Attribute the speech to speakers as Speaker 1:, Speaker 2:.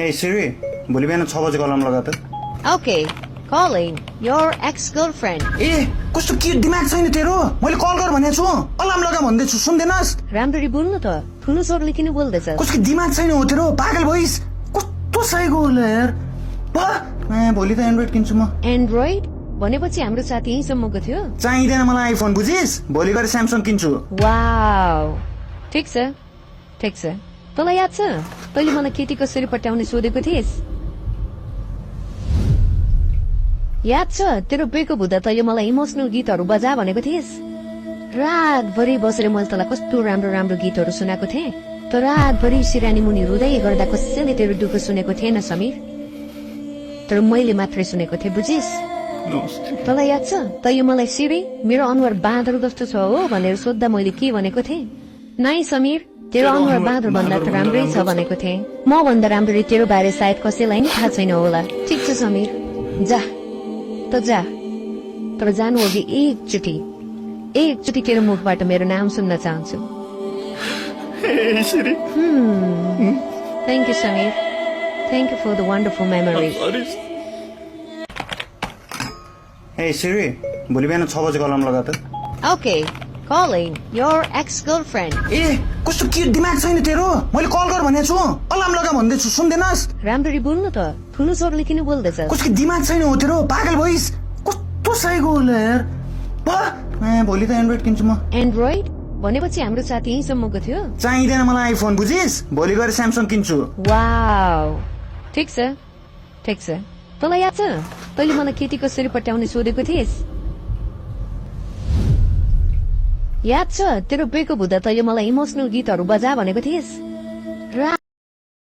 Speaker 1: Hey Siri, भोलि बिहान 6 बजे अलार्म लगा त।
Speaker 2: Okay, calling your ex-girlfriend.
Speaker 1: ए कस्तो के दिमाग छैन तेरो? मैले कल गर भनेको छु, अलार्म लगा भन्दै छु, सुन्दैनस्?
Speaker 2: राम्ररी बोल्नु त, ठुलो स्वरले किन बोल्दैछस्?
Speaker 1: कसको दिमाग छैन हो तेरो? पागल भइस? कस्तो साइको होला यार। भोलि त एन्ड्रोइड किन्छु म।
Speaker 2: एन्ड्रोइड भनेपछि हाम्रो साथी यहीँसम्मको थियो?
Speaker 1: चाहिँदैन मलाई आइफोन, बुझिस? भोलि गएर स्यामसङ किन्छु।
Speaker 2: वाउ, ठिक छ ठिक छ। तँलाई याद छ तैँले मलाई केटी कसरी पट्याउने सोधेको थिइस्? याद छ तेरो ब्रेकअप हुँदा तैँले मलाई इमोसनल गीतहरू बजा भनेको थिइस्? रातभरि बसेर मैले तँलाई कस्तो राम्रो राम्रो गीतहरू सुनाएको थिएँ, तर रातभरि सिरानी मुनि रुँदै गर्दा कसैले तेरो दुःख सुनेको थिएन समीर, तर मैले मात्रै सुनेको थिएँ, बुझिस? तँलाई याद छ तैँले मलाई सिरी मेरो अनुहार बाँदर जस्तो छ हो भनेर सोद्धा मैले के भनेको थिएँ? नाइ समीर, तेरो अनुहार बाँदर भन्दा त राम्रै छ भनेको थिएँ। म भन्दा राम्ररी तेरो बारे सायद कसैलाई नि थाहा छैन होला। ठिक छ समीर, जा त जा, तर जानु अघि एकचोटि तेरो मुखबाट मेरो नाम सुन्न चाहन्छु। Thank you Sameer, thank you for the wonderful memories.
Speaker 1: Hey Siri, भोलि बिहान 6 बजे अलार्म लगा त।
Speaker 2: Okay, calling your ex-girlfriend.
Speaker 1: ए कस्तो के दिमाग छैन तेरो? मैले कल गर भनेको छु, अलार्म लगा भन्दै छु, सुन्दैनस्?
Speaker 2: राम्ररी बोल्नु त, ठुलो स्वरले किन बोल्दैछस्?
Speaker 1: कसको दिमाग छैन हो तेरो? पागल भइस? कस्तो साइको होला यार। भोलि त एन्ड्रोइड किन्छु म।
Speaker 2: एन्ड्रोइड भनेपछि हाम्रो साथी यहीँसम्मको थियो?
Speaker 1: चाहिँदैन मलाई आइफोन, बुझिस? भोलि गएर स्यामसङ किन्छु।
Speaker 2: वाउ, ठिक छ ठिक छ। तँलाई याद छ तैँले मलाई केटी कसरी पट्याउने सोधेको थिइस्? याद छ तेरो ब्रेकअप हुँदा तैँले मलाई इमोसनल गीतहरू बजा भनेको थिइस्?